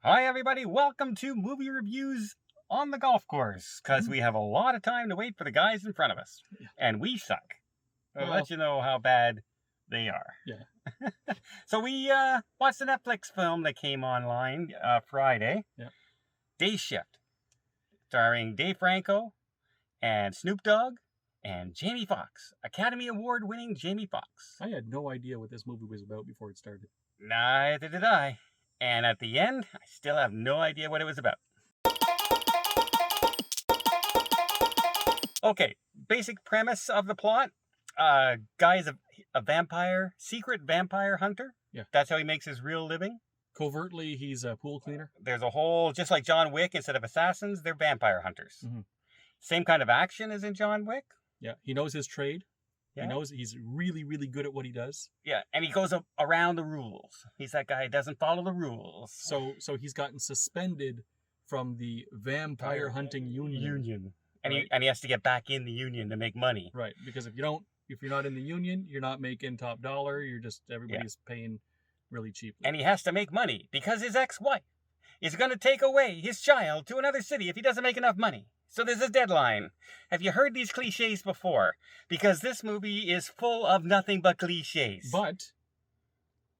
Hi everybody, welcome to movie reviews on the golf course, because we have a lot of time to wait for the guys in front of us, and we suck. I'll let you know how bad they are. Yeah. So we watched the Netflix film that came online Friday, Day Shift, starring Dave Franco and Snoop Dogg and Jamie Foxx, Academy Award winning Jamie Foxx. I had no idea what this movie was about before it started. Neither did I. And at the end, I still have no idea what it was about. Okay, basic premise of the plot. Guy's a vampire, secret vampire hunter. Yeah. That's how he makes his real living. Covertly, he's a pool cleaner. There's a whole, just like John Wick, instead of assassins, they're vampire hunters. Mm-hmm. Same kind of action as in John Wick. Yeah, he knows his trade. Yeah. He knows he's really, really good at what he does. Yeah, and he goes around the rules. He's that guy who doesn't follow the rules. So he's gotten suspended from the vampire hunting union. And right? he has to get back in the union to make money. Right, because if you're not in the union, you're not making top dollar. You're just everybody's paying really cheaply. And he has to make money because his ex-wife is going to take away his child to another city if he doesn't make enough money. So there's a deadline. Have you heard these cliches before? Because this movie is full of nothing but cliches. But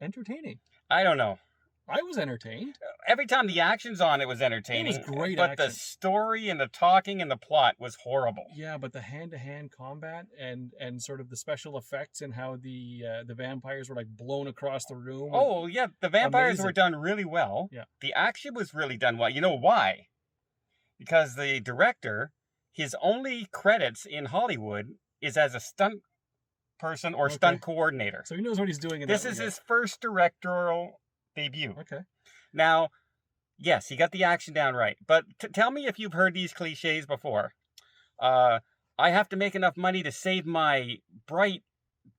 entertaining. I don't know. I was entertained. Every time the action's on, it was entertaining. It was great but action. The story and the talking and the plot was horrible. Yeah, but the hand-to-hand combat and sort of the special effects and how the vampires were like blown across the room. Oh, yeah. The vampires were amazing. done really well. Yeah. The action was really done well. You know why? Because the director, his only credits in Hollywood is as a stunt person or stunt coordinator. So he knows what he's doing in This is his first directorial debut. Okay. Now, yes, he got the action down right. But tell me if you've heard these cliches before. I have to make enough money to save my bright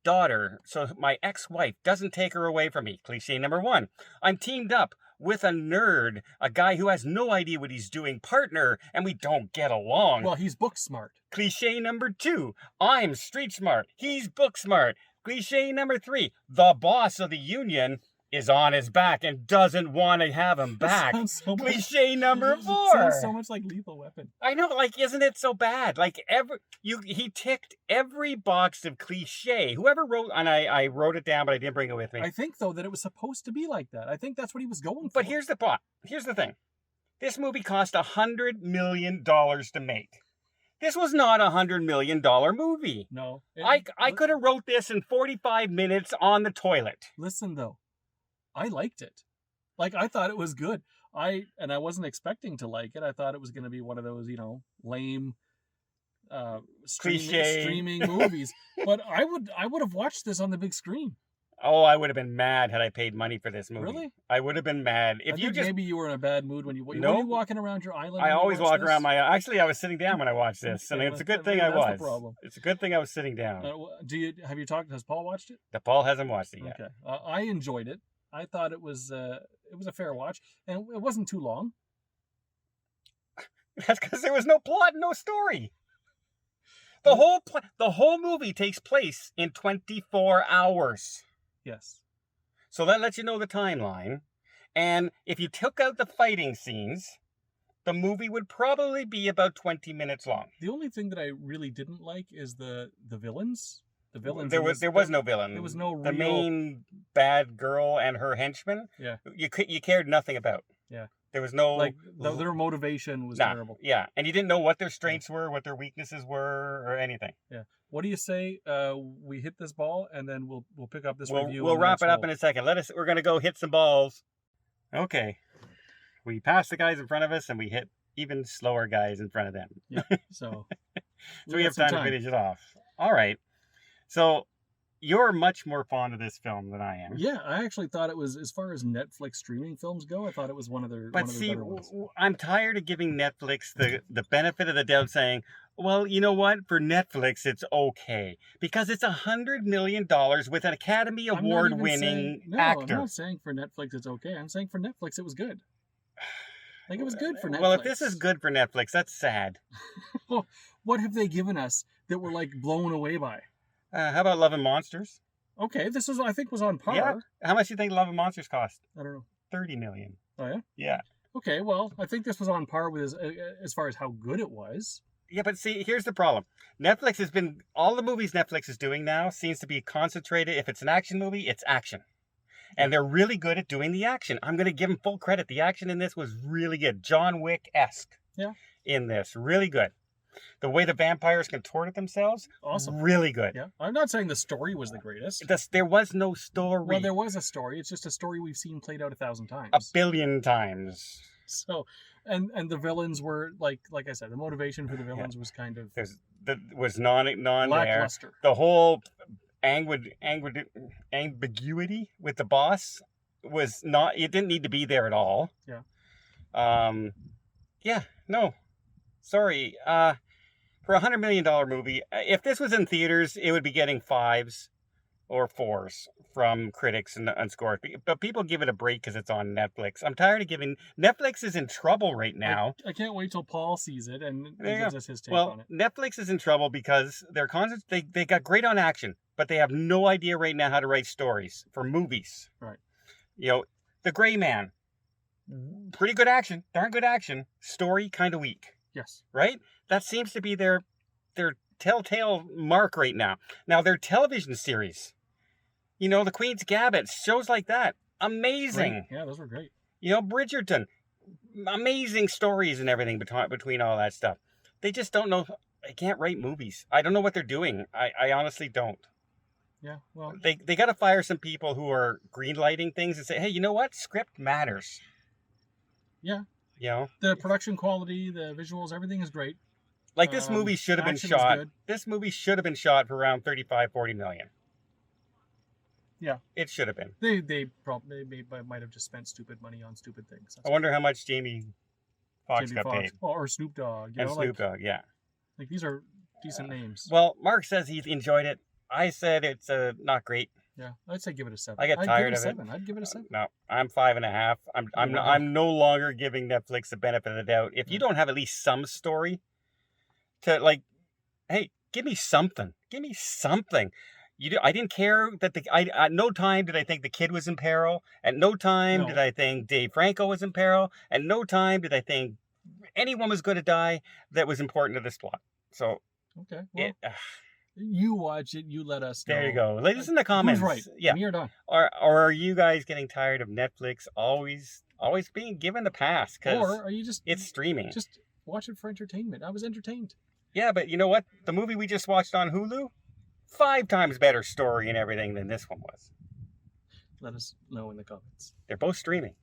daughter so my ex-wife doesn't take her away from me. Cliche number one. I'm teamed up with a nerd, a guy who has no idea what he's doing, partner, and we don't get along. Well, he's book smart. Cliche number two. I'm street smart. He's book smart. Cliche number three. The boss of the union is on his back and doesn't want to have him back. Cliche number four. Sounds so much like Lethal Weapon. I know, like, isn't it so bad? Like, he ticked every box of cliche. Whoever wrote, and I wrote it down, but I didn't bring it with me. I think, though, that it was supposed to be like that. I think that's what he was going for. But here's the plot. Here's the thing. This movie cost $100 million to make. This was not a $100 million movie. No. I could have wrote this in 45 minutes on the toilet. Listen, though. I liked it. Like, I thought it was good. I wasn't expecting to like it. I thought it was going to be one of those, lame streaming movies. But I would have watched this on the big screen. Oh, I would have been mad had I paid money for this movie. Really? I would have been mad. Maybe you were in a bad mood when were you walking around your island? I always walk around my... Actually, I was sitting down when I watched this, and it's a good thing I was. That's the problem. It's a good thing I was sitting down. Has Paul watched it? Paul hasn't watched it yet. Okay. I enjoyed it. I thought it was a fair watch, and it wasn't too long. That's because there was no plot, no story. The whole movie takes place in 24 hours. Yes. So that lets you know the timeline. And if you took out the fighting scenes, the movie would probably be about 20 minutes long. The only thing that I really didn't like is the villains. The villains. There was no villain. There was no the main bad girl and her henchman. Yeah. You cared nothing about. Yeah. There was no their motivation was terrible. Yeah, and you didn't know what their strengths were, what their weaknesses were, or anything. Yeah. What do you say? We hit this ball, and then we'll pick up this review. We'll wrap it up in a second. We're gonna go hit some balls. Okay. We passed the guys in front of us, and we hit even slower guys in front of them. Yeah. So we have time to finish it off. All right. So you're much more fond of this film than I am. Yeah, I actually thought it was, as far as Netflix streaming films go, I thought it was one of their better ones. I'm tired of giving Netflix the benefit of the doubt, saying, well, you know what? For Netflix, it's okay. Because it's $100 million with an Academy Award-winning actor. I'm not saying for Netflix it's okay. I'm saying for Netflix it was good. Like, it was good for Netflix. Well, if this is good for Netflix, that's sad. What have they given us that we're, like, blown away by? How about Love and Monsters? Okay, I think was on par. Yeah. How much do you think Love and Monsters cost? I don't know. $30 million. Oh, yeah? Yeah. Okay, well, I think this was on par with as far as how good it was. Yeah, but see, here's the problem. Netflix has been all the movies Netflix is doing now seems to be concentrated. If it's an action movie, it's action. And they're really good at doing the action. I'm going to give them full credit. The action in this was really good. John Wick-esque Yeah. in this. Really good. The way the vampires contorted themselves, Awesome. really good. Yeah, I'm not saying the story was the greatest. There was no story. Well, there was a story. It's just a story we've seen played out 1,000 times. A billion times. So, and the villains were like I said, the motivation for the villains was kind of Was non there. lackluster. The whole ambiguity with the boss was not. It didn't need to be there at all. Yeah. Yeah. No. Sorry. For $100 million movie, if this was in theaters, it would be getting 5s or 4s from critics and scores. But people give it a break because it's on Netflix. I'm tired of giving. Netflix is in trouble right now. I can't wait till Paul sees it and he There you gives go. us his take Well, on it. Netflix is in trouble because they're they got great on action, but they have no idea right now how to write stories for movies. Right. You know, The Gray Man, pretty good action, darn good action. Story kind of weak. Yes. Right? That seems to be their telltale mark right now. Now, their television series, you know, The Queen's Gambit, shows like that, amazing. Great. Yeah, those were great. You know, Bridgerton, amazing stories and everything between all that stuff. They just don't know. They can't write movies. I don't know what they're doing. I honestly don't. Yeah, well, They got to fire some people who are greenlighting things and say, hey, you know what? Script matters. yeah. You know, The production quality, the visuals, everything is great. like this movie should have been action is shot. good. This movie should have been shot for around 35-40 million. Yeah. It should have been. They probably might have just spent stupid money on stupid things. I wonder how much Jamie Foxx got paid. Or Snoop Dogg. You And know, Snoop Dogg, yeah. like these are decent names. Well, Mark says he enjoyed it. I said it's not great. Yeah, I'd say give it a 7. I get tired of it. I'd give it a 7. No, I'm 5.5. I'm no longer giving Netflix the benefit of the doubt. If you don't have at least some story to like, hey, give me something. Give me something. I didn't care that at no time did I think the kid was in peril. At no time did I think Dave Franco was in peril. At no time did I think anyone was going to die that was important to this plot. So okay, well, you watch it. You let us know. There you go. Ladies in the comments. Who's right? Yeah. Me or Don? Or are you guys getting tired of Netflix always being given the pass? Or are you just it's streaming? Just watch it for entertainment. I was entertained. Yeah, but you know what? The movie we just watched on Hulu, 5 times better story and everything than this one was. Let us know in the comments. They're both streaming.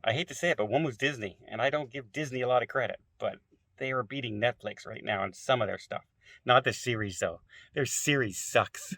I hate to say it, but one was Disney, and I don't give Disney a lot of credit, but they are beating Netflix right now on some of their stuff. Not the series, though. Their series sucks.